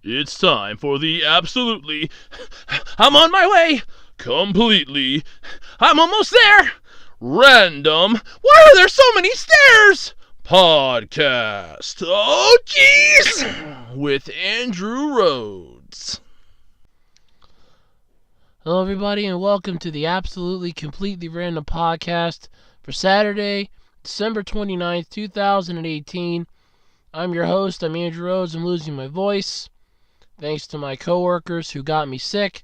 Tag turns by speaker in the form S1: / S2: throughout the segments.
S1: It's time for the absolutely, I'm on my way, completely, I'm almost there, random, why are there so many stairs? Podcast. Oh, jeez! With Andrew Rhodes.
S2: Hello, everybody, and welcome to the absolutely completely random podcast for Saturday, December 29th, 2018. I'm your host. I'm Andrew Rhodes. I'm losing my voice thanks to my coworkers who got me sick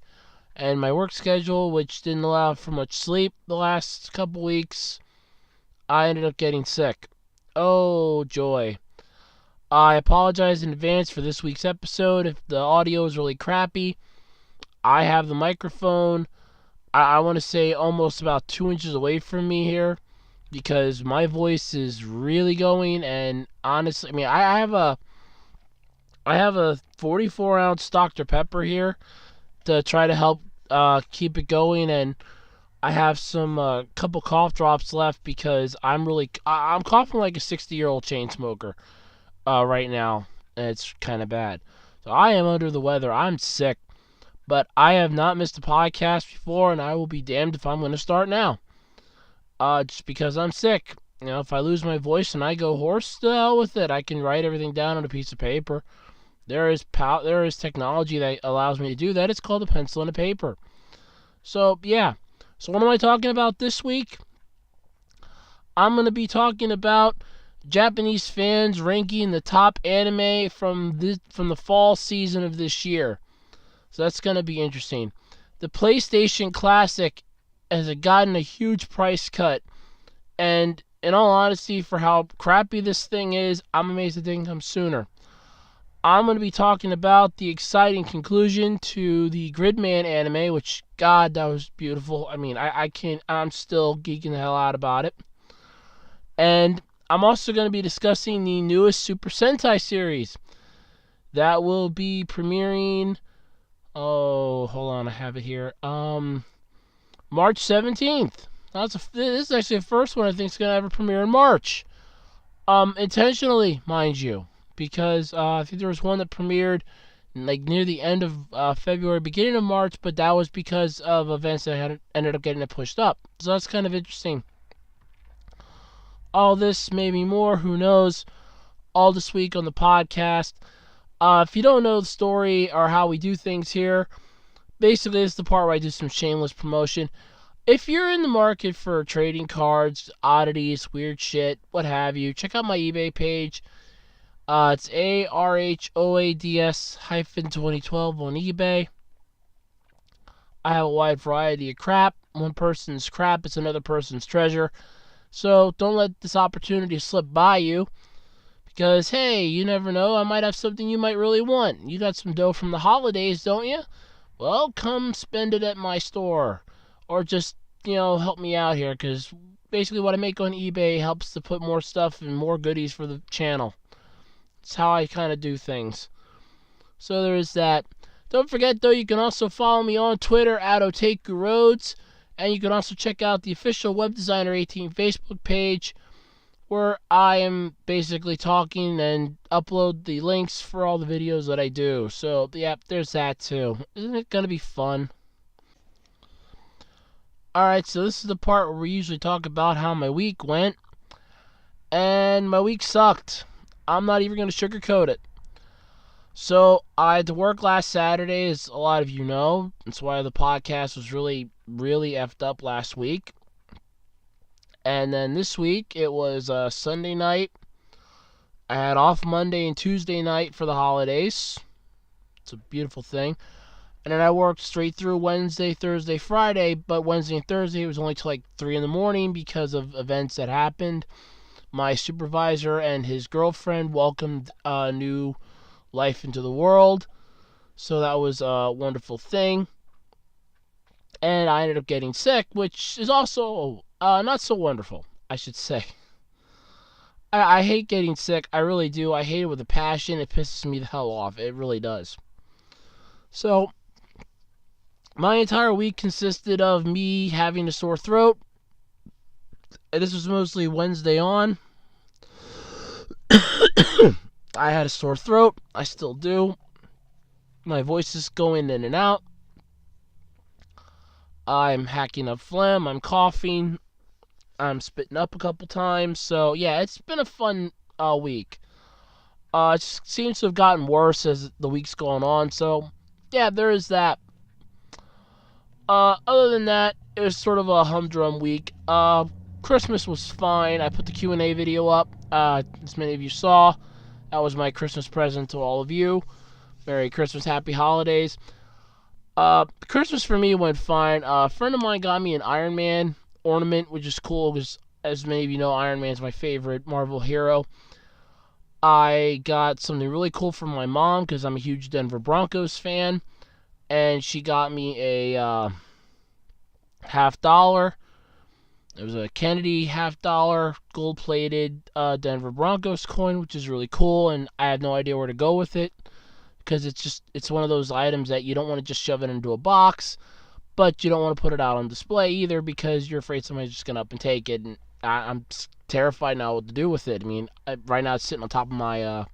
S2: and my work schedule, which didn't allow for much sleep the last couple weeks. I ended up getting sick. Oh, joy. I apologize in advance for this week's episode if the audio is really crappy. I have the microphone, I want to say almost about 2 inches away from me here because my voice is really going. And honestly, I have a 44-ounce Dr. Pepper here to try to help keep it going, and I have some couple cough drops left because I'm coughing like a 60-year-old chain smoker right now, and it's kind of bad. So I am under the weather. I'm sick. But I have not missed a podcast before, and I will be damned if I'm going to start now. Just because I'm sick. You know, if I lose my voice and I go hoarse, the hell with it. I can write everything down on a piece of paper. There is technology that allows me to do that. It's called a pencil and a paper. So, yeah. So what am I talking about this week? I'm going to be talking about Japanese fans ranking the top anime from the fall season of this year. So that's going to be interesting. The PlayStation Classic has gotten a huge price cut. And in all honesty, for how crappy this thing is, I'm amazed it didn't come sooner. I'm going to be talking about the exciting conclusion to the Gridman anime, which, God, that was beautiful. I'm still geeking the hell out about it. And I'm also going to be discussing the newest Super Sentai series that will be premiering... Oh, hold on, I have it here. March 17th. This is actually the first one I think is going to ever premiere in March. Intentionally, mind you, because I think there was one that premiered like near the end of February, beginning of March, but that was because of events that ended up getting it pushed up. So that's kind of interesting. All this, maybe more, who knows, all this week on the podcast. If you don't know the story or how we do things here, basically it's the part where I do some shameless promotion. If you're in the market for trading cards, oddities, weird shit, what have you, check out my eBay page. It's ARHOADS-2012 on eBay. I have a wide variety of crap. One person's crap is another person's treasure. So don't let this opportunity slip by you. Because, hey, you never know, I might have something you might really want. You got some dough from the holidays, don't you? Well, come spend it at my store. Or just, help me out here, because basically what I make on eBay helps to put more stuff and more goodies for the channel. It's how I kind of do things. So there is that. Don't forget, though, you can also follow me on Twitter at OtakuRhodes. And you can also check out the official Web Designer 18 Facebook page, where I am basically talking and upload the links for all the videos that I do. So, yeah, there's that too. Isn't it going to be fun? Alright, so this is the part where we usually talk about how my week went. And my week sucked. I'm not even going to sugarcoat it. So, I had to work last Saturday, as a lot of you know. That's why the podcast was really, really effed up last week. And then this week, it was Sunday night. I had off Monday and Tuesday night for the holidays. It's a beautiful thing. And then I worked straight through Wednesday, Thursday, Friday. But Wednesday and Thursday, it was only till like 3 in the morning because of events that happened. My supervisor and his girlfriend welcomed a new life into the world. So that was a wonderful thing. And I ended up getting sick, which is also... not so wonderful, I should say. I hate getting sick. I really do. I hate it with a passion. It pisses me the hell off. It really does. So, my entire week consisted of me having a sore throat. And this was mostly Wednesday on. I had a sore throat. I still do. My voice is going in and out. I'm hacking up phlegm. I'm coughing. I'm spitting up a couple times. So, yeah, it's been a fun week. It seems to have gotten worse as the week's going on. So, yeah, there is that. Other than that, it was sort of a humdrum week. Christmas was fine. I put the Q&A video up. As many of you saw, that was my Christmas present to all of you. Merry Christmas, Happy Holidays. Christmas for me went fine. A friend of mine got me an Iron Man ornament, which is cool because, as many of you know, Iron Man's my favorite Marvel hero. I got something really cool from my mom because I'm a huge Denver Broncos fan, and she got me a $50. It was a Kennedy $50 gold-plated Denver Broncos coin, which is really cool, and I had no idea where to go with it because it's one of those items that you don't want to just shove it into a box, but you don't want to put it out on display either because you're afraid somebody's just going to up and take it, and I'm terrified now what to do with it. I mean, right now it's sitting on top of my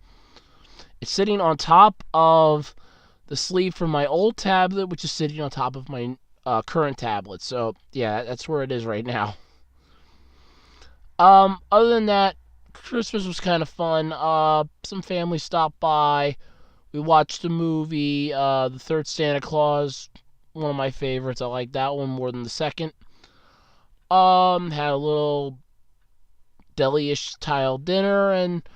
S2: it's sitting on top of the sleeve from my old tablet, which is sitting on top of my current tablet. So yeah, that's where it is right now. Other than that, Christmas was kind of fun. Some family stopped by. We watched a movie, The Third Santa Claus, one of my favorites. I like that one more than the second. Had a little deli-ish style dinner and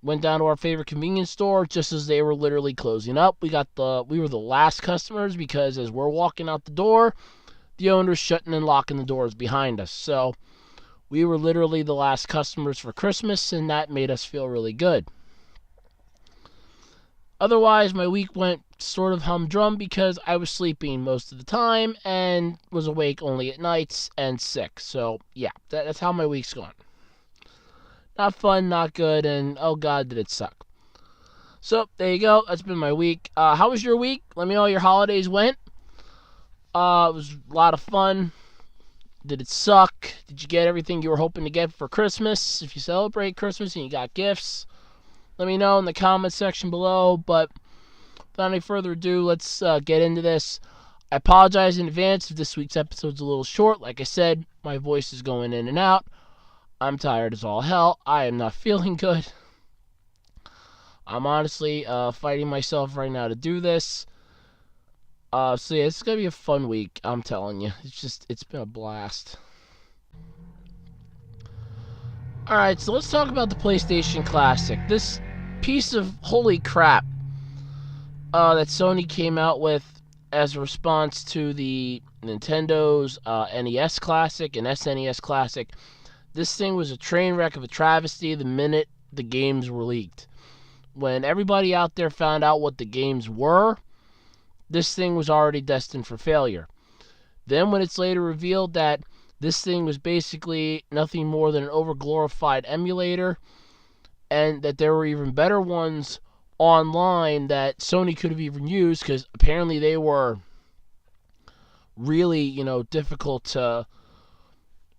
S2: went down to our favorite convenience store just as they were literally closing up. We were the last customers because as we're walking out the door, the owner's shutting and locking the doors behind us. So we were literally the last customers for Christmas, and that made us feel really good. Otherwise, my week went sort of humdrum because I was sleeping most of the time and was awake only at nights and sick. So, yeah, that's how my week's gone. Not fun, not good, and oh god, did it suck. So, there you go. That's been my week. How was your week? Let me know how your holidays went. It was a lot of fun. Did it suck? Did you get everything you were hoping to get for Christmas? If you celebrate Christmas and you got gifts, let me know in the comment section below. But without any further ado, let's get into this. I apologize in advance if this week's episode's a little short. Like I said, my voice is going in and out. I'm tired as all hell. I am not feeling good. I'm honestly fighting myself right now to do this. So yeah, it's going to be a fun week, I'm telling you. It's been a blast. Alright, so let's talk about the PlayStation Classic. This piece of holy crap that Sony came out with as a response to the Nintendo's NES Classic and SNES Classic. This thing was a train wreck of a travesty the minute the games were leaked. When everybody out there found out what the games were, this thing was already destined for failure. Then when it's later revealed that this thing was basically nothing more than an overglorified emulator, and that there were even better ones online that Sony could have even used, because apparently they were really, difficult to,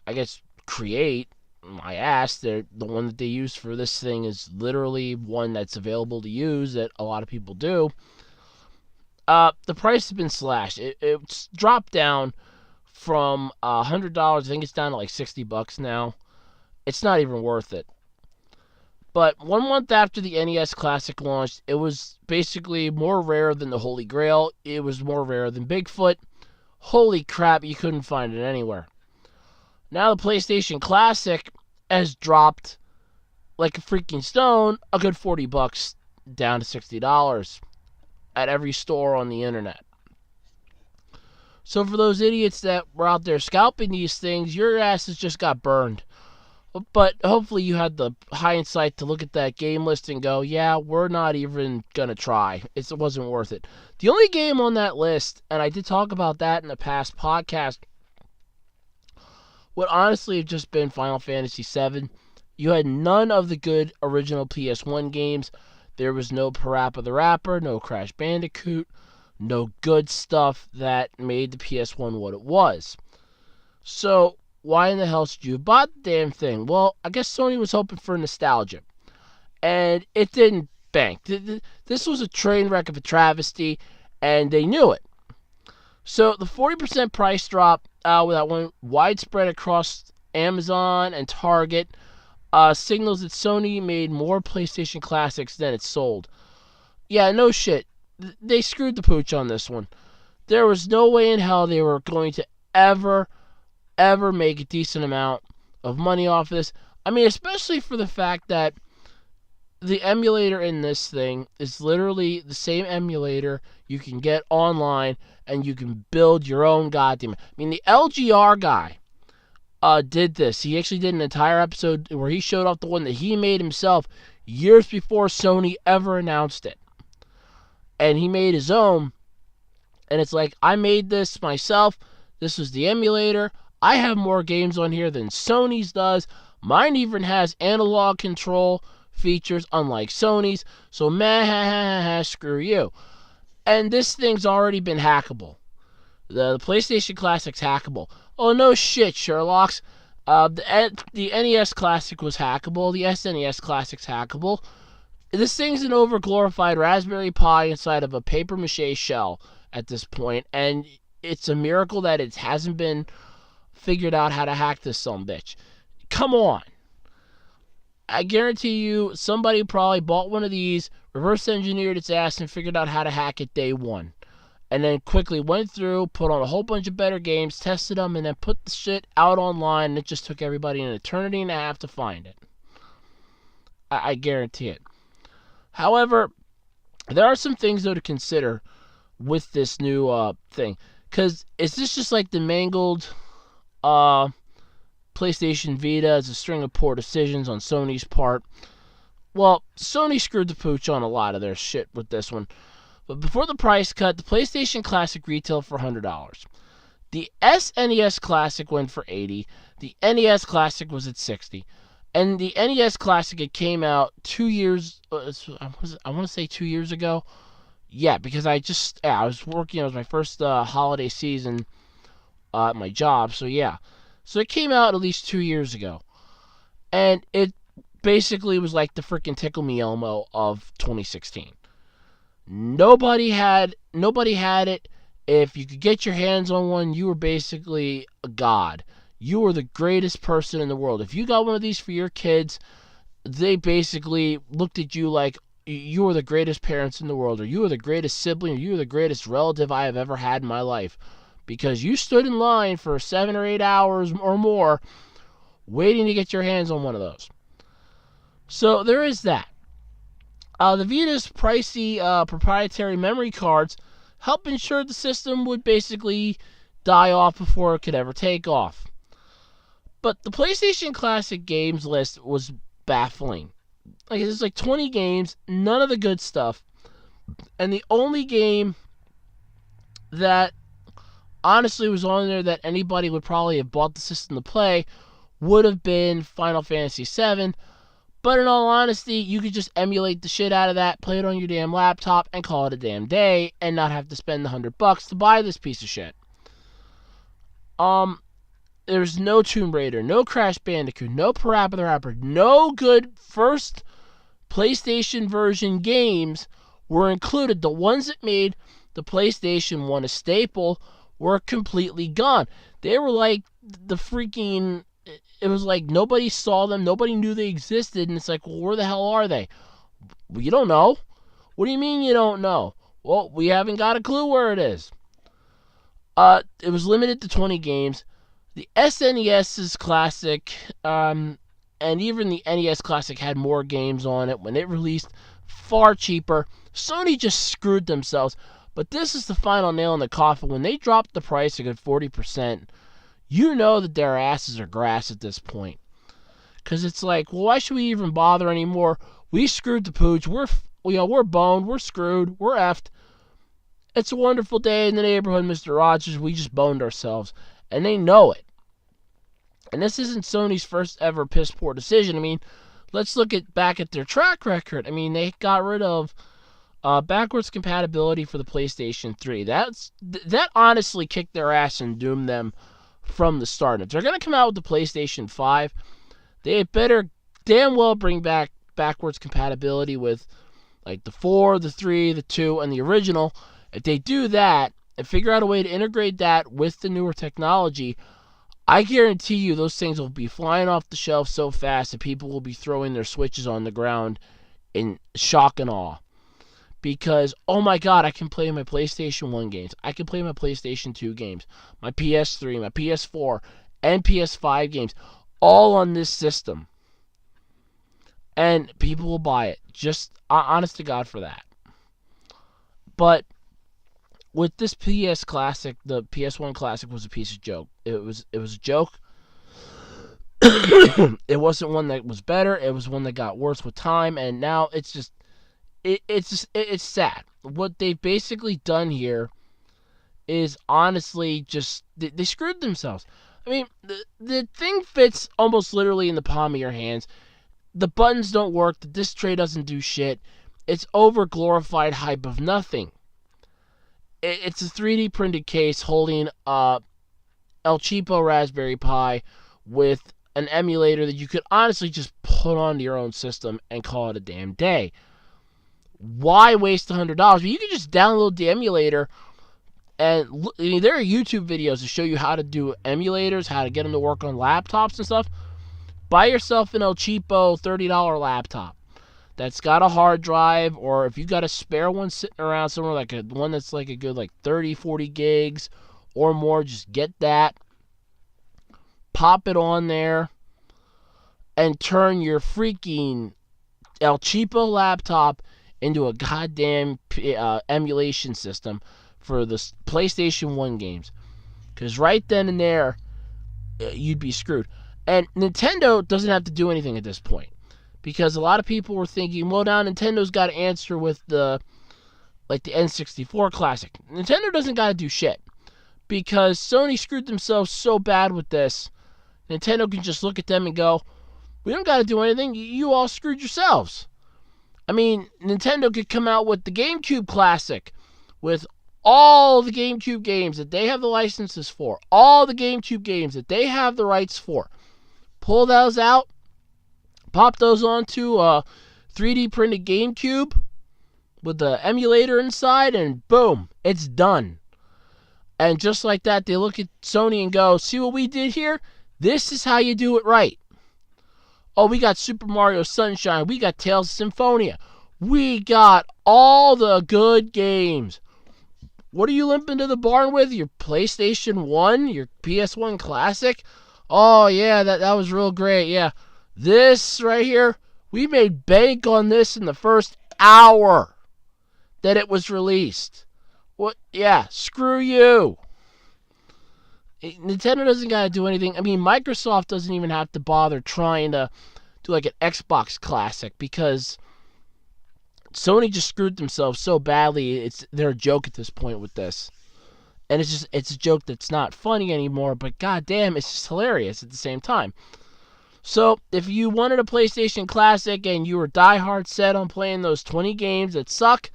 S2: I guess, create. My ass, the one that they use for this thing is literally one that's available to use that a lot of people do. The price has been slashed. It's dropped down from $100. I think it's down to like $60 now. It's not even worth it. But 1 month after the NES Classic launched, it was basically more rare than the Holy Grail. It was more rare than Bigfoot. Holy crap, you couldn't find it anywhere. Now the PlayStation Classic has dropped like a freaking stone, a good $40 down to $60 at every store on the internet. So for those idiots that were out there scalping these things, your asses just got burned. But hopefully you had the hindsight to look at that game list and go, yeah, we're not even going to try. It wasn't worth it. The only game on that list, and I did talk about that in a past podcast, would honestly have just been Final Fantasy VII. You had none of the good original PS1 games. There was no Parappa the Rapper, no Crash Bandicoot, no good stuff that made the PS1 what it was. So, why in the hell should you have bought the damn thing? Well, I guess Sony was hoping for nostalgia. And it didn't bank. This was a train wreck of a travesty, and they knew it. So the 40% price drop that went widespread across Amazon and Target signals that Sony made more PlayStation Classics than it sold. Yeah, no shit. They screwed the pooch on this one. There was no way in hell they were going to ever make a decent amount of money off this. I mean, especially for the fact that the emulator in this thing is literally the same emulator you can get online, and you can build your own goddamn... I mean, the LGR guy did this. He actually did an entire episode where he showed off the one that he made himself years before Sony ever announced it. And he made his own, and it's like, I made this myself. This was the emulator. I have more games on here than Sony's does. Mine even has analog control features, unlike Sony's. So, screw you. And this thing's already been hackable. The PlayStation Classic's hackable. Oh, no shit, Sherlock's. The NES Classic was hackable. The SNES Classic's hackable. This thing's an over-glorified Raspberry Pi inside of a papier-mâché shell at this point, and it's a miracle that it hasn't been figured out how to hack this sumbitch. Come on. I guarantee you somebody probably bought one of these, reverse-engineered its ass, and figured out how to hack it day one. And then quickly went through, put on a whole bunch of better games, tested them, and then put the shit out online, and it just took everybody an eternity and a half to find it. I guarantee it. However, there are some things, though, to consider with this new thing. Because is this just like the mangled PlayStation Vita as a string of poor decisions on Sony's part? Well, Sony screwed the pooch on a lot of their shit with this one. But before the price cut, the PlayStation Classic retailed for $100. The SNES Classic went for $80. The NES Classic was at $60. And the NES Classic, it came out 2 years, I want to say 2 years ago. Yeah, because I was working, it was my first holiday season at my job, so yeah. So it came out at least 2 years ago. And it basically was like the freaking Tickle Me Elmo of 2016. Nobody had it. If you could get your hands on one, you were basically a god. You were the greatest person in the world. If you got one of these for your kids, they basically looked at you like you were the greatest parents in the world, or you were the greatest sibling, or you were the greatest relative I have ever had in my life. Because you stood in line for 7 or 8 hours or more waiting to get your hands on one of those. So there is that. The Vita's pricey proprietary memory cards helped ensure the system would basically die off before it could ever take off. But the PlayStation Classic games list was baffling. Like, there's like 20 games, none of the good stuff. And the only game that honestly was on there that anybody would probably have bought the system to play would have been Final Fantasy VII. But in all honesty, you could just emulate the shit out of that, play it on your damn laptop, and call it a damn day, and not have to spend the $100 to buy this piece of shit. There's no Tomb Raider, no Crash Bandicoot, no Parappa the Rapper, no good first PlayStation version games were included. The ones that made the PlayStation 1 a staple were completely gone. They were like the freaking... It was like nobody saw them, nobody knew they existed, and it's like, well, where the hell are they? Well, you don't know. What do you mean you don't know? Well, we haven't got a clue where it is. It was limited to 20 games. The SNES's Classic, and even the NES Classic had more games on it when it released, far cheaper. Sony just screwed themselves. But this is the final nail in the coffin. When they dropped the price a good 40%, you know that their asses are grass at this point. Because it's like, well, why should we even bother anymore? We screwed the pooch. We're boned. We're screwed. We're effed. It's a wonderful day in the neighborhood, Mr. Rogers. We just boned ourselves. And they know it. And this isn't Sony's first ever piss poor decision. I mean, let's look back at their track record. I mean, they got rid of backwards compatibility for the PlayStation 3. That honestly kicked their ass and doomed them from the start. If they're going to come out with the PlayStation 5, they better damn well bring back backwards compatibility with like the 4, the 3, the 2, and the original, if they do that and figure out a way to integrate that with the newer technology, I guarantee you those things will be flying off the shelf so fast that people will be throwing their Switches on the ground in shock and awe. Because, oh my god, I can play my PlayStation 1 games. I can play my PlayStation 2 games, my PS3, my PS4, and PS5 games, all on this system. And people will buy it. Just honest to God for that. But with this PS Classic, the PS1 Classic was a piece of joke. It was a joke. It wasn't one that was better. It was one that got worse with time, and now it's just it's sad. What they've basically done here is honestly just they screwed themselves. I mean, the thing fits almost literally in the palm of your hands. The buttons don't work. The disc tray doesn't do shit. It's over glorified hype of nothing. It's a 3D printed case holding El Cheapo Raspberry Pi with an emulator that you could honestly just put onto your own system and call it a damn day. Why waste $100? You can just download the emulator, and there are YouTube videos to show you how to do emulators, how to get them to work on laptops and stuff. Buy yourself an El Cheapo $30 laptop that's got a hard drive, or if you got a spare one sitting around somewhere, like one that's like a good 30, 40 gigs or more, just get that, pop it on there, and turn your freaking El Cheapo laptop into a goddamn emulation system for the PlayStation 1 games. Because right then and there, you'd be screwed. And Nintendo doesn't have to do anything at this point. Because a lot of people were thinking, well, now Nintendo's got to answer with the N64 Classic. Nintendo doesn't got to do shit. Because Sony screwed themselves so bad with this, Nintendo can just look at them and go, we don't got to do anything. You all screwed yourselves. I mean, Nintendo could come out with the GameCube Classic with all the GameCube games that they have the licenses for, all the GameCube games that they have the rights for. Pull those out, pop those onto a 3D printed GameCube with the emulator inside, and boom, it's done. And just like that, they look at Sony and go, see what we did here? This is how you do it right. Oh, we got Super Mario Sunshine. We got Tales of Symphonia. We got all the good games. What are you limping to the barn with? Your PlayStation 1? Your PS1 Classic? Oh, yeah, that was real great. Yeah. This right here, we made bank on this in the first hour that it was released. What? Yeah, screw you. Nintendo doesn't got to do anything. I mean, Microsoft doesn't even have to bother trying to do like an Xbox Classic because Sony just screwed themselves so badly. They're a joke at this point with this. And it's a joke that's not funny anymore, but goddamn, it's just hilarious at the same time. So, if you wanted a PlayStation Classic and you were diehard set on playing those 20 games that suck,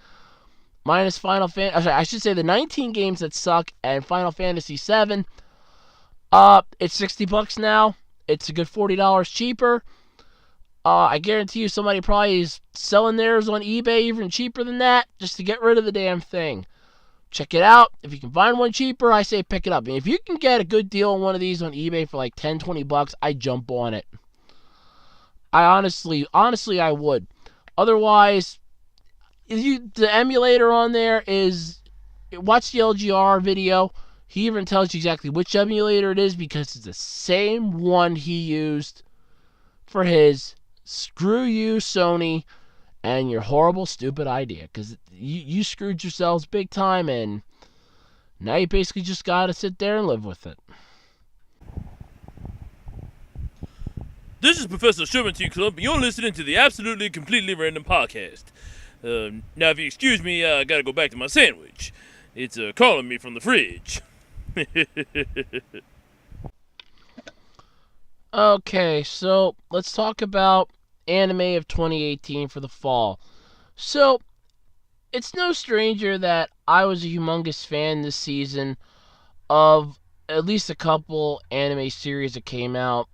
S2: minus Final Fantasy, I should say the 19 games that suck and Final Fantasy VII, it's $60 now. It's a good $40 cheaper. I guarantee you somebody probably is selling theirs on eBay even cheaper than that just to get rid of the damn thing. Check it out. If you can find one cheaper, I say pick it up. And if you can get a good deal on one of these on eBay for like $10, $20, I jump on it. I honestly, I would. Otherwise, the emulator on there is, watch the LGR video. He even tells you exactly which emulator it is because it's the same one he used for his screw you, Sony, and your horrible, stupid idea. Because you screwed yourselves big time, and now you basically just got to sit there and live with it.
S1: This is Professor Sherman T. Clump, and you're listening to the Absolutely Completely Random Podcast. Now, if you excuse me, I gotta go back to my sandwich. It's calling me from the fridge.
S2: Okay, so let's talk about anime of 2018 for the fall. So, it's no stranger that I was a humongous fan this season of at least a couple anime series that came out.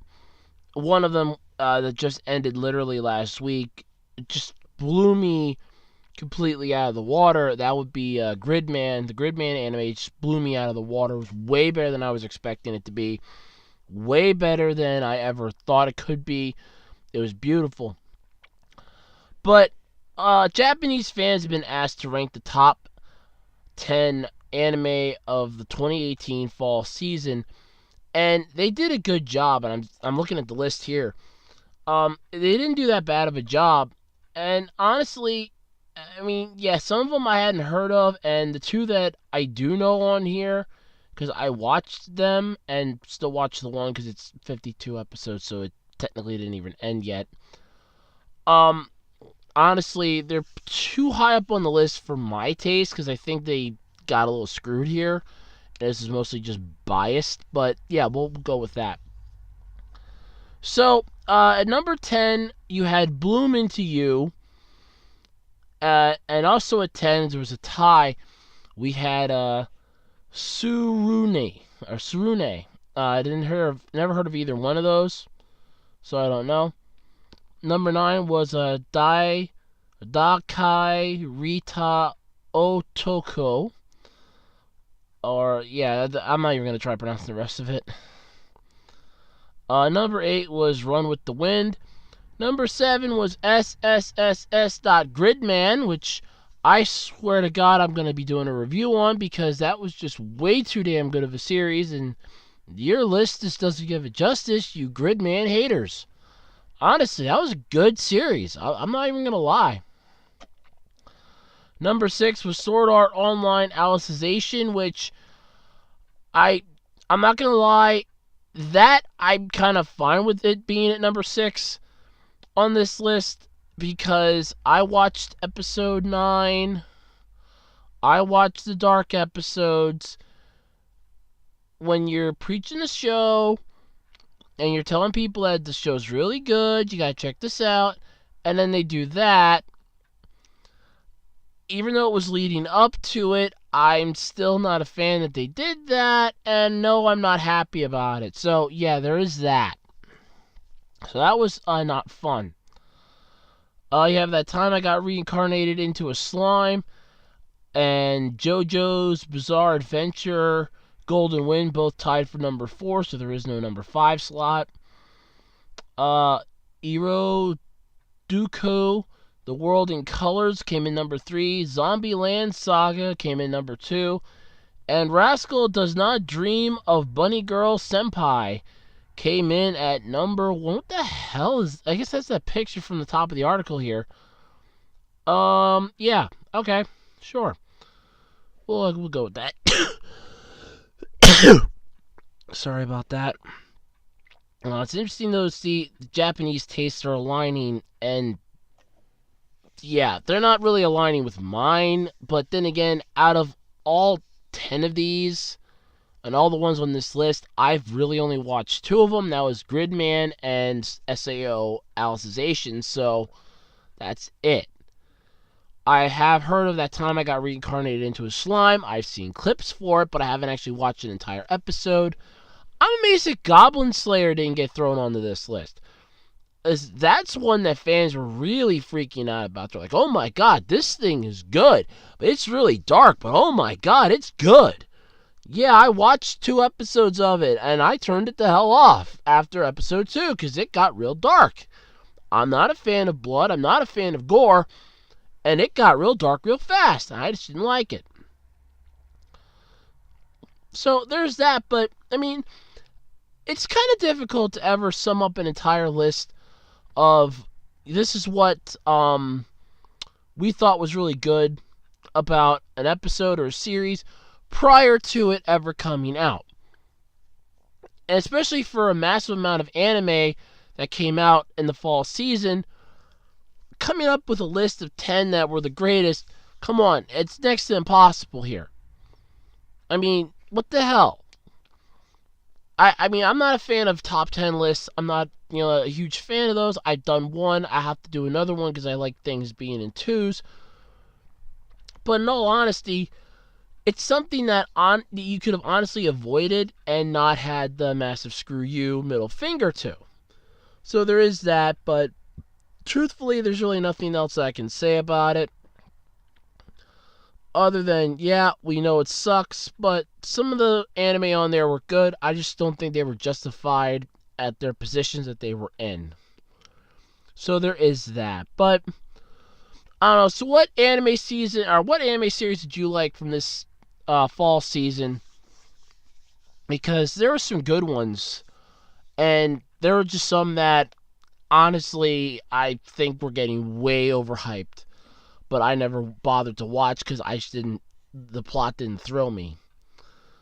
S2: One of them that just ended literally last week just blew me completely out of the water, that would be Gridman. The Gridman anime just blew me out of the water. It was way better than I was expecting it to be. Way better than I ever thought it could be. It was beautiful. But Japanese fans have been asked to rank the top 10 anime of the 2018 fall season, and they did a good job. And I'm looking at the list here. They didn't do that bad of a job, and honestly, I mean, yeah, some of them I hadn't heard of, and the two that I do know on here, because I watched them and still watch the one because it's 52 episodes, so it technically didn't even end yet. Honestly, they're too high up on the list for my taste because I think they got a little screwed here. This is mostly just biased, but yeah, we'll go with that. So, at number 10, you had Bloom Into You. And also at 10, there was a tie. We had Surune. I never heard of either one of those, so I don't know. Number 9 was Dakai Rita Otoko. Or, yeah, I'm not even going to try pronouncing the rest of it. Number 8 was Run With the Wind. Number 7 was SSSS.Gridman, which I swear to God I'm going to be doing a review on because that was just way too damn good of a series, and your list just doesn't give it justice, you Gridman haters. Honestly, that was a good series. I'm not even going to lie. Number 6 was Sword Art Online Alicization, which I'm not going to lie, that I'm kind of fine with it being at number 6 on this list because I watched episode 9. I watched the dark episodes. When you're preaching the show and you're telling people that the show's really good, you gotta check this out, and then they do that, even though it was leading up to it, I'm still not a fan that they did that, and no, I'm not happy about it. So, yeah, there is that. So that was not fun. You have that time I got reincarnated into a slime, and JoJo's Bizarre Adventure, Golden Wind, both tied for number 4, so there is no number 5 slot. Iro Duko, The World in Colors, came in number 3. Zombieland Saga came in number 2. And Rascal Does Not Dream of Bunny Girl Senpai came in at number 1. What the hell is... I guess that's that picture from the top of the article here. Yeah. Okay. Sure. We'll go with that. Sorry about that. It's interesting, though, to see the Japanese tastes are aligning, and... yeah, they're not really aligning with mine, but then again, out of all 10 of these... and all the ones on this list, I've really only watched 2 of them. That was Gridman and SAO Alicization, so that's it. I have heard of that time I got reincarnated into a slime. I've seen clips for it, but I haven't actually watched an entire episode. I'm amazed that Goblin Slayer didn't get thrown onto this list. That's one that fans were really freaking out about. They're like, oh my god, this thing is good. But it's really dark, but oh my god, it's good. Yeah, I watched 2 episodes of it, and I turned it the hell off after episode 2, because it got real dark. I'm not a fan of blood, I'm not a fan of gore, and it got real dark real fast, and I just didn't like it. So, there's that, but, I mean, it's kind of difficult to ever sum up an entire list of, this is what we thought was really good about an episode or a series, prior to it ever coming out. And especially for a massive amount of anime that came out in the fall season, coming up with a list of 10 that were the greatest, come on, it's next to impossible here. I mean, what the hell? I mean, I'm not a fan of top 10 lists. I'm not, a huge fan of those. I've done one. I have to do another one because I like things being in 2s. But in all honesty, it's something that you could have honestly avoided and not had the massive screw you middle finger to. So there is that, but truthfully, there's really nothing else I can say about it. Other than, yeah, we know it sucks, but some of the anime on there were good. I just don't think they were justified at their positions that they were in. So there is that. But I don't know. So what anime season or what anime series did you like from this fall season? Because there were some good ones, and there were just some that honestly I think were getting way overhyped, but I never bothered to watch because the plot didn't thrill me.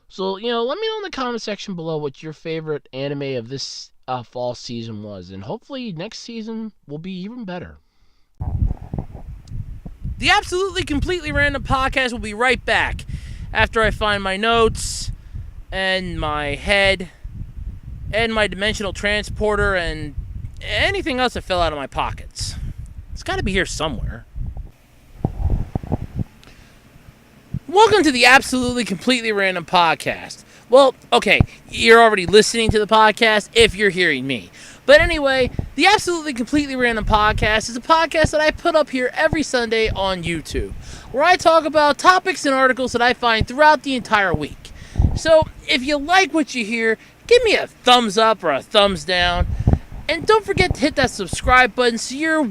S2: So, let me know in the comment section below what your favorite anime of this fall season was, and hopefully next season will be even better. The Absolutely Completely Random Podcast will be right back after I find my notes and my head and my dimensional transporter and anything else that fell out of my pockets. It's got to be here somewhere. Welcome to the Absolutely Completely Random Podcast. Well, okay, you're already listening to the podcast if you're hearing me. But anyway, the Absolutely Completely Random Podcast is a podcast that I put up here every Sunday on YouTube, where I talk about topics and articles that I find throughout the entire week. So, if you like what you hear, give me a thumbs up or a thumbs down. And don't forget to hit that subscribe button so you're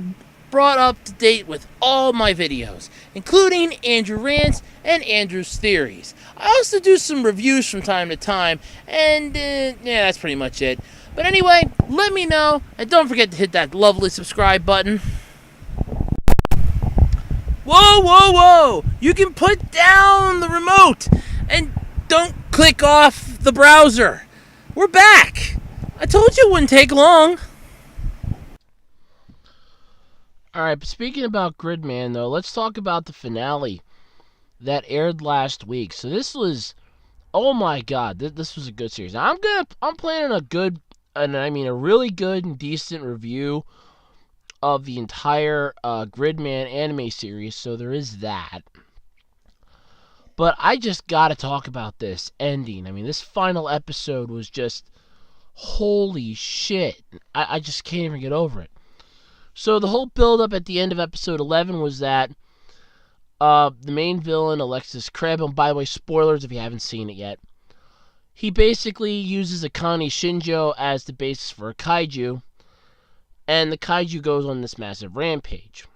S2: brought up to date with all my videos, including Andrew Rants and Andrew's Theories. I also do some reviews from time to time, and that's pretty much it. But anyway, let me know, and don't forget to hit that lovely subscribe button. Whoa, whoa, whoa! You can put down the remote, and don't click off the browser. We're back! I told you it wouldn't take long. Alright, but speaking about Gridman, though, let's talk about the finale that aired last week. So this was, oh my god, this was a good series. Now, I'm planning a really good and decent review of the entire Gridman anime series, so there is that. But I just gotta talk about this ending. I mean, this final episode was just, holy shit. I just can't even get over it. So the whole build-up at the end of episode 11 was that the main villain, Alexis Kreb, and by the way, spoilers if you haven't seen it yet, he basically uses Akane Shinjo as the basis for a kaiju, and the kaiju goes on this massive rampage.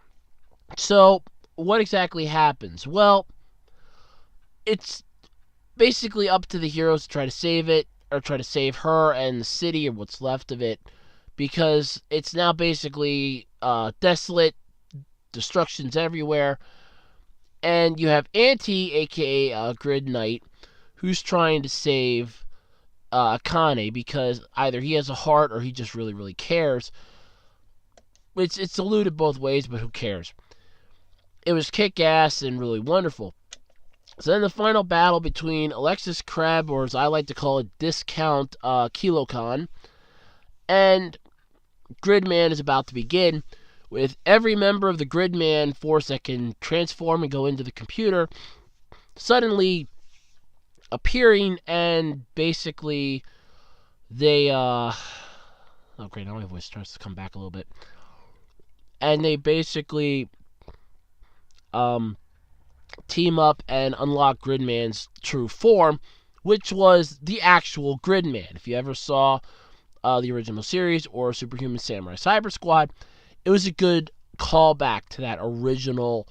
S2: So, what exactly happens? Well, it's basically up to the heroes to try to save it, or try to save her and the city, or what's left of it, because it's now basically desolate, destruction's everywhere, and you have Auntie, aka Grid Knight, who's trying to save Akane because either he has a heart or he just really, really cares. It's alluded both ways, but who cares? It was kick-ass and really wonderful. So then the final battle between Alexis Kreb, or as I like to call it, Discount Kilocon, and Gridman is about to begin, with every member of the Gridman force that can transform and go into the computer suddenly appearing, and basically they oh great, now my voice starts to come back a little bit, and they basically team up and unlock Gridman's true form, which was the actual Gridman. If you ever saw the original series or Superhuman Samurai Cyber Squad, it was a good callback to that original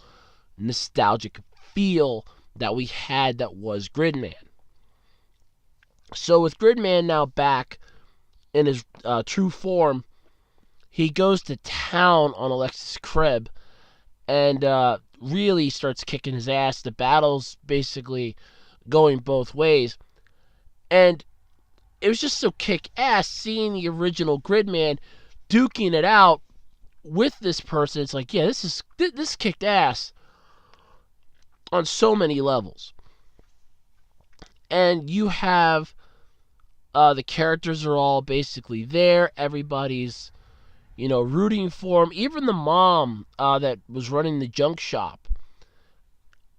S2: nostalgic feel that we had that was Gridman. So with Gridman now back in his true form, he goes to town on Alexis Kreb and really starts kicking his ass. The battle's basically going both ways. And it was just so kick-ass seeing the original Gridman duking it out with this person. It's like, yeah, this kicked ass on so many levels. And you have the characters are all basically there. Everybody's, rooting for him. Even the mom that was running the junk shop.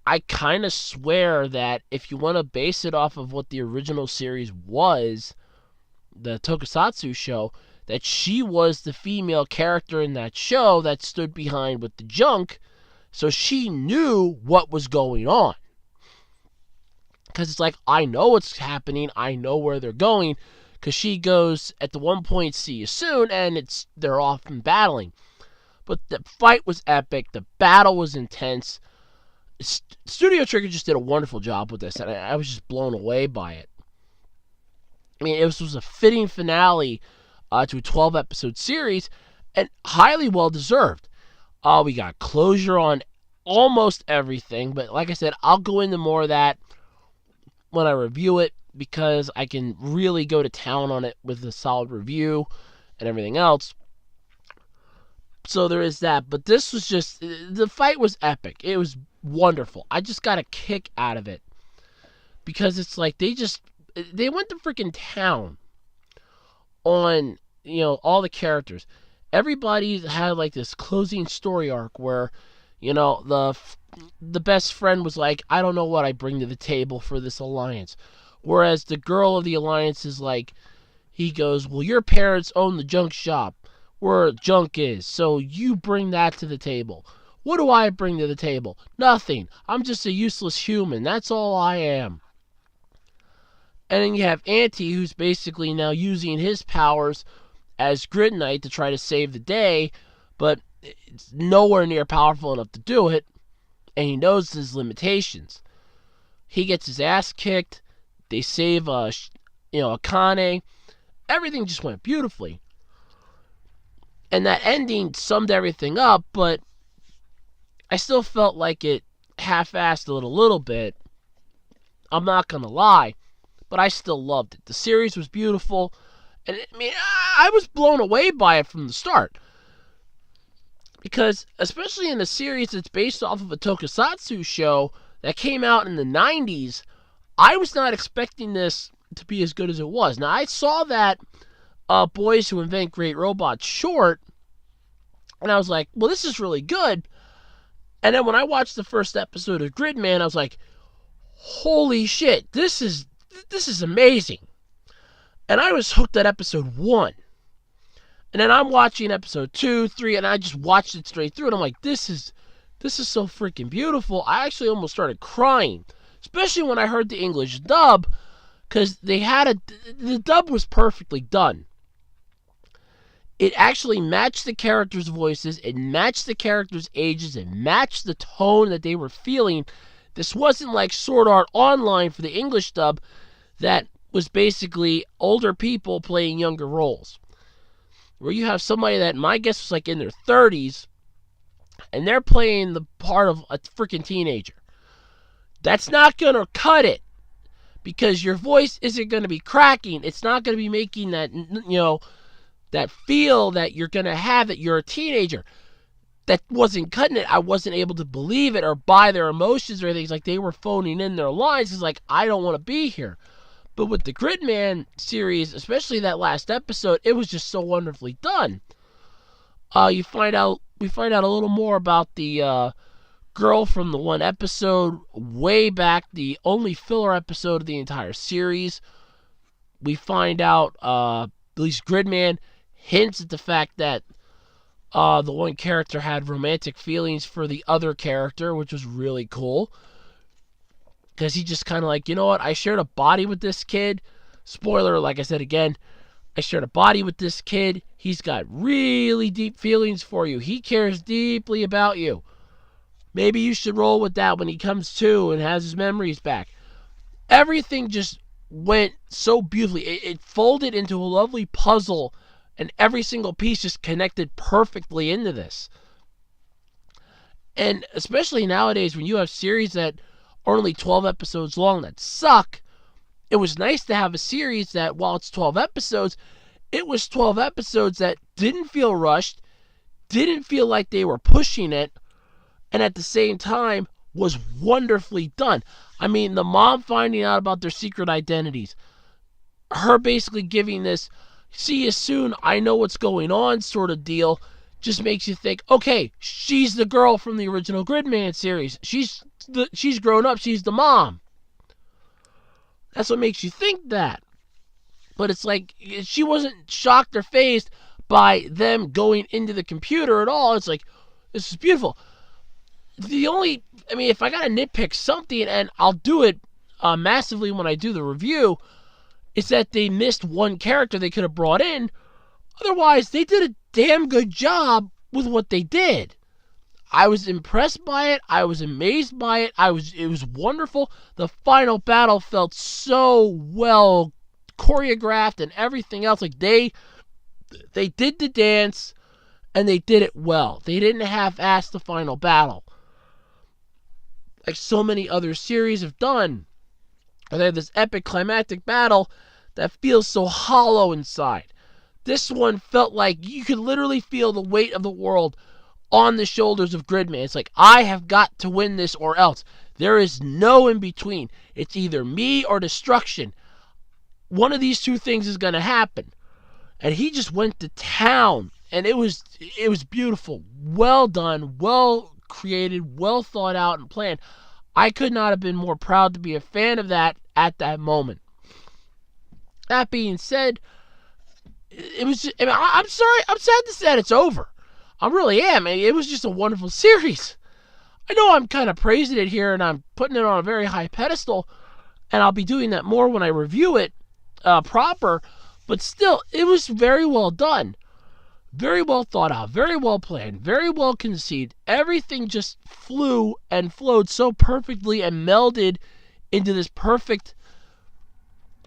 S2: I kind of swear that if you want to base it off of what the original series was, the Tokusatsu show, that she was the female character in that show that stood behind with the junk, so she knew what was going on. Because it's like, I know what's happening. I know where they're going. Because she goes, at the one point, see you soon, and they're off and battling. But the fight was epic. The battle was intense. Studio Trigger just did a wonderful job with this, and I was just blown away by it. I mean, it was a fitting finale to a 12-episode series, and highly well-deserved. We got closure on almost everything, but like I said, I'll go into more of that when I review it, because I can really go to town on it with a solid review and everything else. So there is that, but this was just, the fight was epic. It was wonderful. I just got a kick out of it, because it's like they went to freaking town on, all the characters. Everybody had like this closing story arc where, the best friend was like, I don't know what I bring to the table for this alliance. Whereas the girl of the alliance is like, he goes, well, your parents own the junk shop where junk is, so you bring that to the table. What do I bring to the table? Nothing. I'm just a useless human. That's all I am. And then you have Auntie, who's basically now using his powers as Grid Knight to try to save the day, but it's nowhere near powerful enough to do it, and he knows his limitations. He gets his ass kicked. They save, Akane. Everything just went beautifully. And that ending summed everything up, but I still felt like it half-assed a little bit. I'm not going to lie, but I still loved it. The series was beautiful, and I was blown away by it from the start. Because, especially in a series that's based off of a tokusatsu show that came out in the 90s, I was not expecting this to be as good as it was. Now, I saw that Boys Who Invent Great Robots short, and I was like, well, this is really good. And then when I watched the first episode of Gridman, I was like, holy shit, this is amazing. And I was hooked at episode 1. And then I'm watching episode 2, 3, and I just watched it straight through, and I'm like, this is so freaking beautiful. I actually almost started crying, especially when I heard the English dub, because the dub was perfectly done. It actually matched the characters' voices, it matched the characters' ages, it matched the tone that they were feeling. This wasn't like Sword Art Online for the English dub that was basically older people playing younger roles. Where you have somebody that, my guess, was like in their 30s, and they're playing the part of a freaking teenager. That's not going to cut it, because your voice isn't going to be cracking. It's not going to be making that, that feel that you're going to have that you're a teenager. That wasn't cutting it. I wasn't able to believe it or buy their emotions or anything. It's like they were phoning in their lines. It's like, I don't want to be here. But with the Gridman series, especially that last episode, it was just so wonderfully done. We find out a little more about the girl from the one episode way back, the only filler episode of the entire series. We find out, at least Gridman hints at the fact that the one character had romantic feelings for the other character, which was really cool. Because he just kind of like, you know what, I shared a body with this kid. Spoiler, like I said again, I shared a body with this kid. He's got really deep feelings for you. He cares deeply about you. Maybe you should roll with that when he comes to and has his memories back. Everything just went so beautifully. It folded into a lovely puzzle, and every single piece just connected perfectly into this. And especially nowadays when you have series that are only 12 episodes long that suck, it was nice to have a series that, while it's 12 episodes, it was 12 episodes that didn't feel rushed, didn't feel like they were pushing it, and at the same time was wonderfully done. I mean, the mom finding out about their secret identities, her basically giving this, see you soon, I know what's going on sort of deal, just makes you think, okay, she's the girl from the original Gridman series. She's grown up. She's the mom. That's what makes you think that. But it's like, she wasn't shocked or fazed by them going into the computer at all. It's like, this is beautiful. If I got to nitpick something, and I'll do it massively when I do the review is that they missed one character they could have brought in. Otherwise, they did a damn good job with what they did. I was impressed by it. I was amazed by it. It was wonderful. The final battle felt so well choreographed and everything else. Like they did the dance and they did it well. They didn't half-ass the final battle like so many other series have done. They have this epic climactic battle that feels so hollow inside. This one felt like you could literally feel the weight of the world on the shoulders of Gridman. It's like, I have got to win this or else. There is no in between. It's either me or destruction. One of these two things is going to happen. And he just went to town. And it was beautiful. Well done. Well created. Well thought out and planned. I could not have been more proud to be a fan of that at that moment. That being said, it was just, I'm sorry. I'm sad to say that it's over. I really am. It was just a wonderful series. I know I'm kind of praising it here and I'm putting it on a very high pedestal, and I'll be doing that more when I review it proper, but still, it was very well done. Very well thought out, very well planned, very well conceived. Everything just flew and flowed so perfectly and melded into this perfect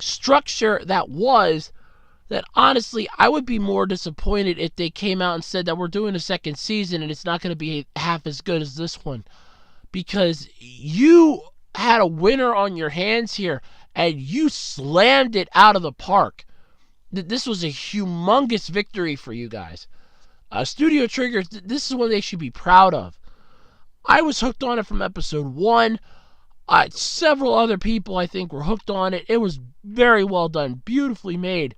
S2: structure that honestly, I would be more disappointed if they came out and said that we're doing a second season and it's not going to be half as good as this one. Because you had a winner on your hands here and you slammed it out of the park. This was a humongous victory for you guys. Studio Trigger, this is what they should be proud of. I was hooked on it from episode 1. Several other people, I think, were hooked on it. It was very well done, beautifully made.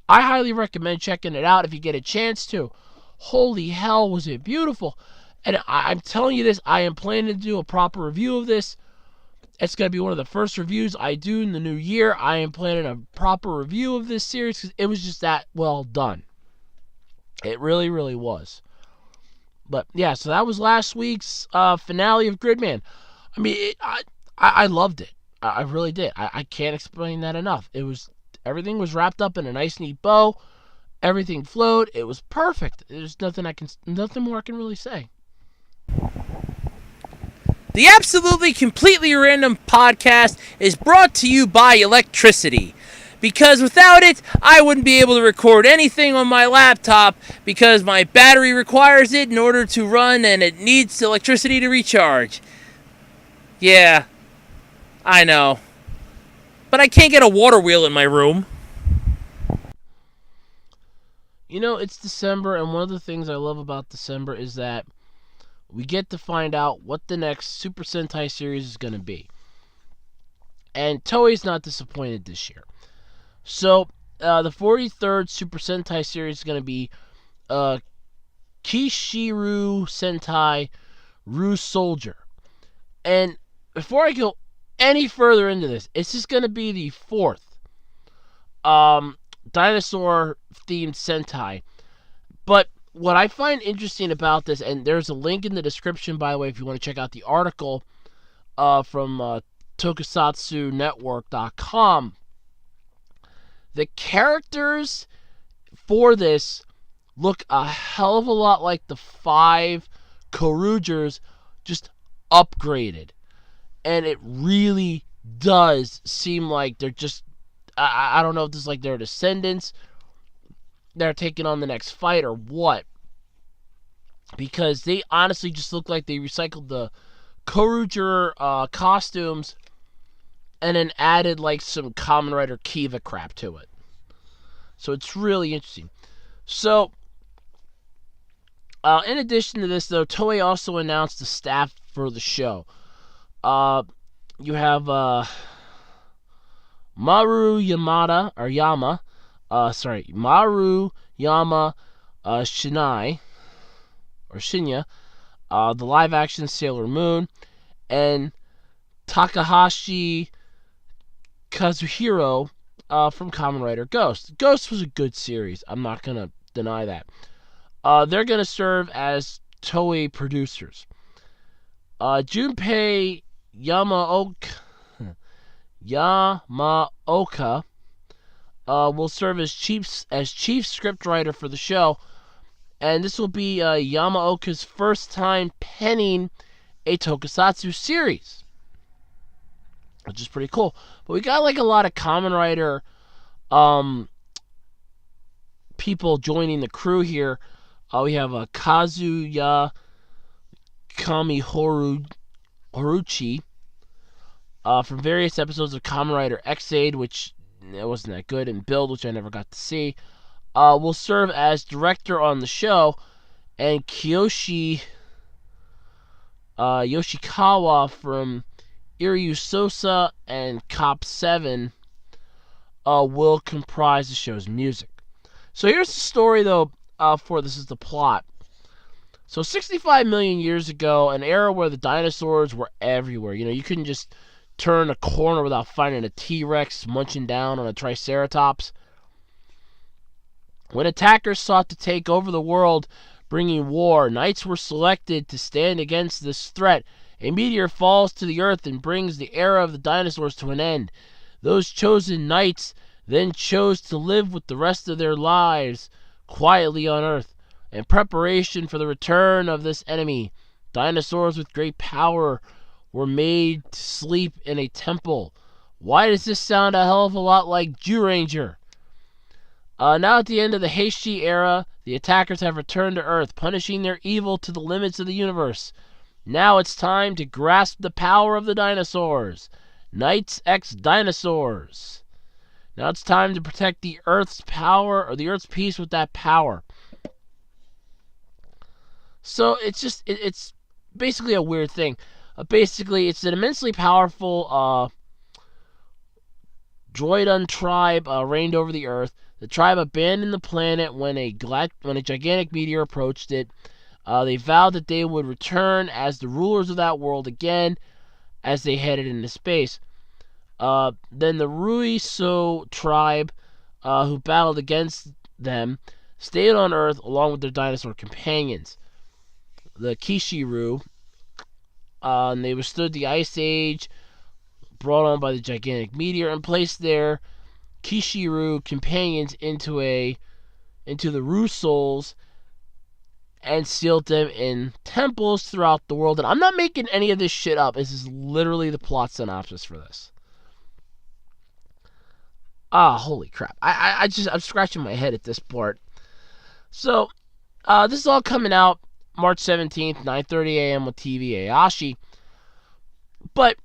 S2: I highly recommend checking it out if you get a chance to. Holy hell, was it beautiful. And I'm telling you this, I am planning to do a proper review of this. It's going to be one of the first reviews I do in the new year. I am planning a proper review of this series because it was just that well done. It really, really was. But yeah, so that was last week's finale of Gridman. I mean, I loved it. I really did. I can't explain that enough. Everything was wrapped up in a nice, neat bow. Everything flowed. It was perfect. There's nothing more I can really say.
S3: The Absolutely Completely Random podcast is brought to you by electricity. Because without it, I wouldn't be able to record anything on my laptop because my battery requires it in order to run and it needs electricity to recharge. Yeah, I know. But I can't get a water wheel in my room.
S2: You know, it's December, and one of the things I love about December is that we get to find out what the next Super Sentai series is going to be. And Toei's not disappointed this year. So, the 43rd Super Sentai series is going to be Kishiru Sentai Ru Soldier. And before I go any further into this, it's just going to be the 4th dinosaur-themed Sentai. But what I find interesting about this, and there's a link in the description, by the way, if you want to check out the article from tokusatsunetwork.com. The characters for this look a hell of a lot like the 5 Korugers, just upgraded. And it really does seem like they're just, I don't know if this is like their descendants that are taking on the next fight or what. Because they honestly just look like they recycled the Koruger costumes and then added like some Kamen Rider Kiva crap to it. So it's really interesting. So, in addition to this, though, Toei also announced the staff for the show. You have Maru Yamada, or Yama, Maru Yama Shinai, or Shinya, the live-action Sailor Moon, and Takahashi Kazuhiro from Kamen Rider Ghost. Ghost was a good series. I'm not going to deny that. They're going to serve as Toei producers. Junpei Yamaoka, Yamaoka will serve as chief scriptwriter for the show, and this will be Yamaoka's first time penning a tokusatsu series, which is pretty cool. But we got like a lot of Kamen Rider people joining the crew here. We have Kazuya Horuchi from various episodes of Kamen Rider X-Aid, which it wasn't that good, and Build, which I never got to see. Will serve as director on the show, and Kiyoshi Yoshikawa from Iryu Sosa and Cop 7 will comprise the show's music. So here's the story, though, this is the plot. So 65 million years ago, an era where the dinosaurs were everywhere. You couldn't just turn a corner without finding a T-Rex munching down on a Triceratops. When attackers sought to take over the world, bringing war, knights were selected to stand against this threat. A meteor falls to the earth and brings the era of the dinosaurs to an end. Those chosen knights then chose to live with the rest of their lives quietly on Earth. In preparation for the return of this enemy, dinosaurs with great power were made to sleep in a temple. Why does this sound a hell of a lot like Zyuranger? Now at the end of the Heishi era, the attackers have returned to Earth, punishing their evil to the limits of the universe. Now it's time to grasp the power of the dinosaurs. Knights X Dinosaurs. Now it's time to protect the Earth's power, or the Earth's peace with that power. So it's basically a weird thing. Basically, it's an immensely powerful Droidon tribe reigned over the Earth. The tribe abandoned the planet when a gigantic meteor approached it. They vowed that they would return as the rulers of that world again as they headed into space. Then the Ruiso tribe, who battled against them, stayed on Earth along with their dinosaur companions, the Kishiru. And they withstood the Ice Age brought on by the gigantic meteor and placed their Kishiru companions into the Rusouls and sealed them in temples throughout the world. And I'm not making any of this shit up. This is literally the plot synopsis for this. Holy crap. I'm scratching my head at this part. So, this is all coming out March 17th, 9:30 a.m. with TV Ayashi. But,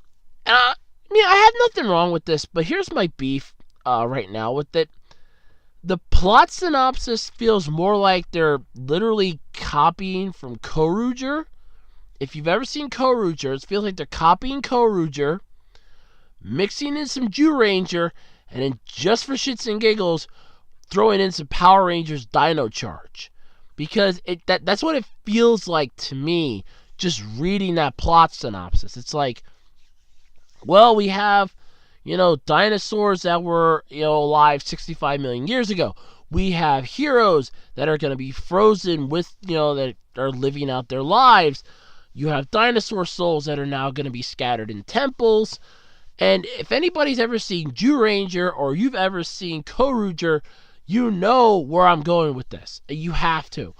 S2: I have nothing wrong with this, but here's my beef right now with it. The plot synopsis feels more like they're literally copying from Koruger. If you've ever seen Koruger, it feels like they're copying Koruger, mixing in some Zyuranger, and then just for shits and giggles, throwing in some Power Rangers Dino Charge. Because that's what it feels like to me, just reading that plot synopsis. It's like, well, we have, dinosaurs that were, alive 65 million years ago. We have heroes that are going to be frozen with, that are living out their lives. You have dinosaur souls that are now going to be scattered in temples. And if anybody's ever seen Zyuranger or you've ever seen Koruger, you know where I'm going with this. You have to.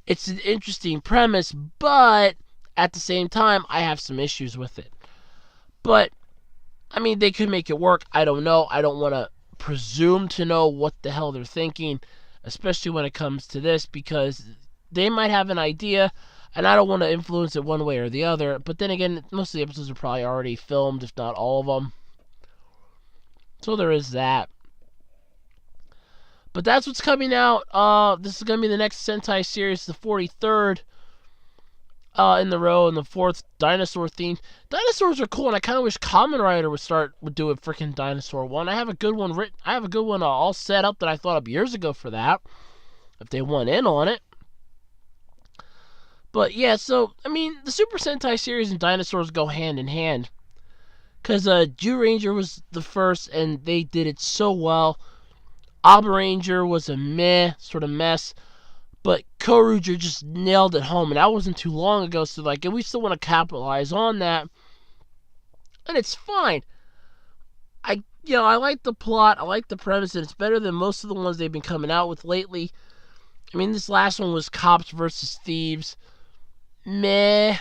S2: It's an interesting premise, but at the same time, I have some issues with it. But, they could make it work. I don't know. I don't want to presume to know what the hell they're thinking, especially when it comes to this, because they might have an idea, and I don't want to influence it one way or the other. But then again, most of the episodes are probably already filmed, if not all of them. So there is that. But that's what's coming out. This is going to be the next Sentai series, the 43rd in the row, and the 4th dinosaur theme. Dinosaurs are cool, and I kind of wish Kamen Rider would do a freaking dinosaur one. I have a good one written. I have a good one all set up that I thought up years ago for that, if they want in on it. But yeah, so the Super Sentai series and dinosaurs go hand in hand, because Zyuranger was the first, and they did it so well. Abaranger was a meh sort of mess, but Koruger just nailed it home, and that wasn't too long ago, so we still want to capitalize on that, and it's fine. I like the plot, I like the premise, and it's better than most of the ones they've been coming out with lately. I mean, this last one was Cops versus Thieves. Meh.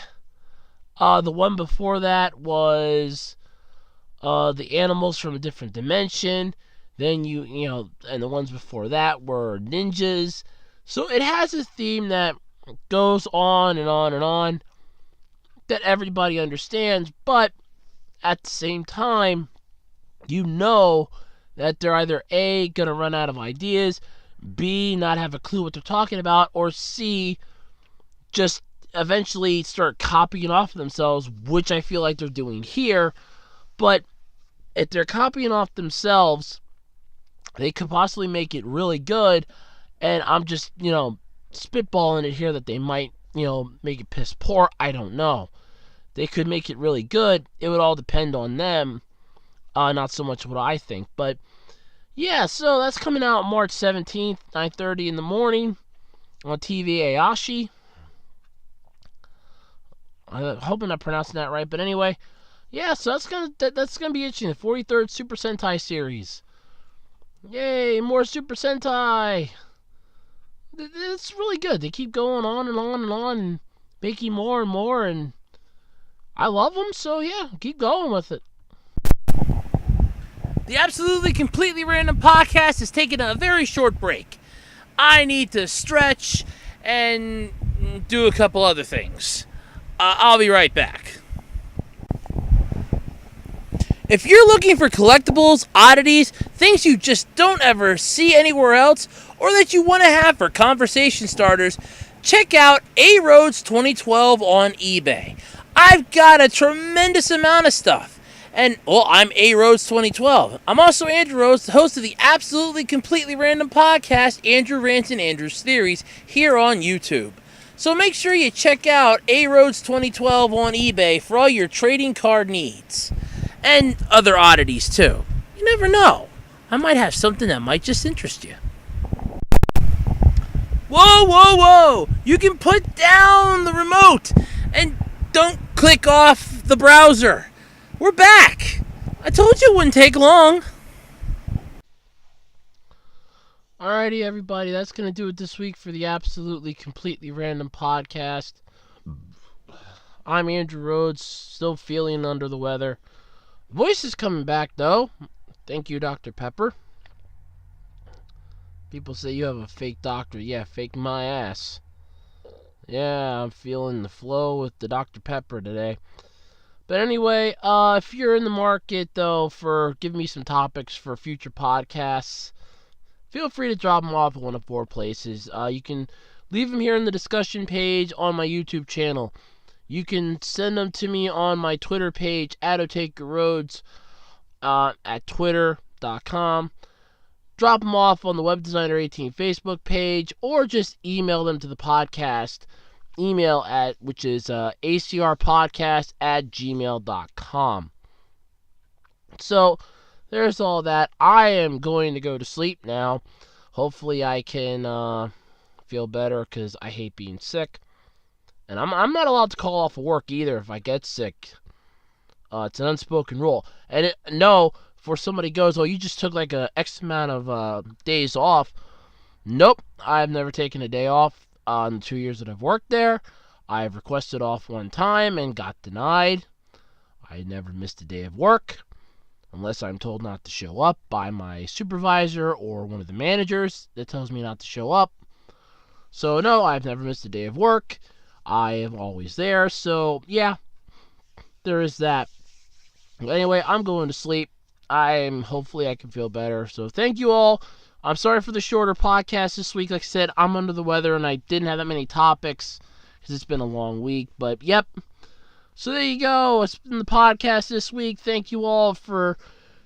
S2: The one before that was the Animals from a Different Dimension. Then and the ones before that were ninjas. So it has a theme that goes on and on and on that everybody understands, but at the same time, that they're either A, going to run out of ideas, B, not have a clue what they're talking about, or C, just eventually start copying off of themselves, which I feel like they're doing here. But if they're copying off themselves, they could possibly make it really good, and I'm just, spitballing it here that they might, make it piss poor. I don't know. They could make it really good. It would all depend on them, not so much what I think. But yeah, so that's coming out March 17th, 9:30 in the morning on TV Ayashi. I'm hoping I'm pronouncing that right, but anyway, yeah. So that's gonna be interesting. The 43rd Super Sentai series. Yay, more Super Sentai. It's really good. They keep going on and on and on and making more and more, and I love them. So yeah, keep going with it.
S3: The Absolutely Completely Random Podcast is taking a very short break. I need to stretch and do a couple other things. I'll be right back. If you're looking for collectibles, oddities, things you just don't ever see anywhere else, or that you want to have for conversation starters, check out A-Roads 2012 on eBay. I've got a tremendous amount of stuff. And, well, I'm A-Rhodes 2012. I'm also Andrew Rhodes, the host of the Absolutely Completely Random Podcast, Andrew Rants and Andrew's Theories, here on YouTube. So make sure you check out A-Rhodes 2012 on eBay for all your trading card needs. And other oddities, too. You never know. I might have something that might just interest you. Whoa, whoa, whoa! You can put down the remote and don't click off the browser. We're back. I told you it wouldn't take long.
S2: Alrighty, everybody, that's going to do it this week for the Absolutely Completely Random Podcast. I'm Andrew Rhodes, still feeling under the weather. Voice is coming back, though. Thank you, Dr. Pepper. People say you have a fake doctor. Yeah, fake my ass. Yeah, I'm feeling the flow with the Dr. Pepper today. But anyway, if you're in the market, though, for giving me some topics for future podcasts, feel free to drop them off at one of 4 places. You can leave them here in the discussion page on my YouTube channel. You can send them to me on my Twitter page, @OtakerRhodes, at twitter.com. Drop them off on the Web Designer 18 Facebook page, or just email them to the podcast email which is acrpodcast@gmail.com. So there's all that. I am going to go to sleep now. Hopefully I can feel better, because I hate being sick. And I'm not allowed to call off of work either if I get sick. It's an unspoken rule. And before somebody goes, oh, you just took like a X amount of days off. Nope, I've never taken a day off in the 2 years that I've worked there. I've requested off one time and got denied. I never missed a day of work, unless I'm told not to show up by my supervisor or one of the managers that tells me not to show up. So no, I've never missed a day of work. I am always there. So yeah, there is that. Anyway, I'm going to sleep. Hopefully I can feel better. So thank you all. I'm sorry for the shorter podcast this week. Like I said, I'm under the weather and I didn't have that many topics because it's been a long week. But yep. So there you go. It's been the podcast this week. Thank you all for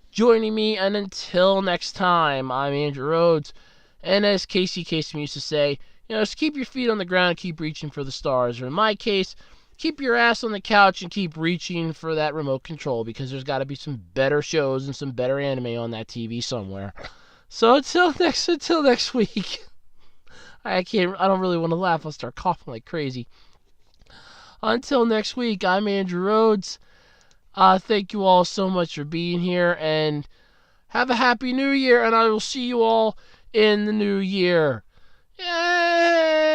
S2: joining me. And until next time, I'm Andrew Rhodes. And as Casey Kasem used to say, just keep your feet on the ground and keep reaching for the stars. Or in my case, keep your ass on the couch and keep reaching for that remote control, because there's got to be some better shows and some better anime on that TV somewhere. So until next week. I don't really want to laugh. I'll start coughing like crazy. Until next week, I'm Andrew Rhodes. Thank you all so much for being here, and Have a happy new year, and I will see you all in the new year. Yay!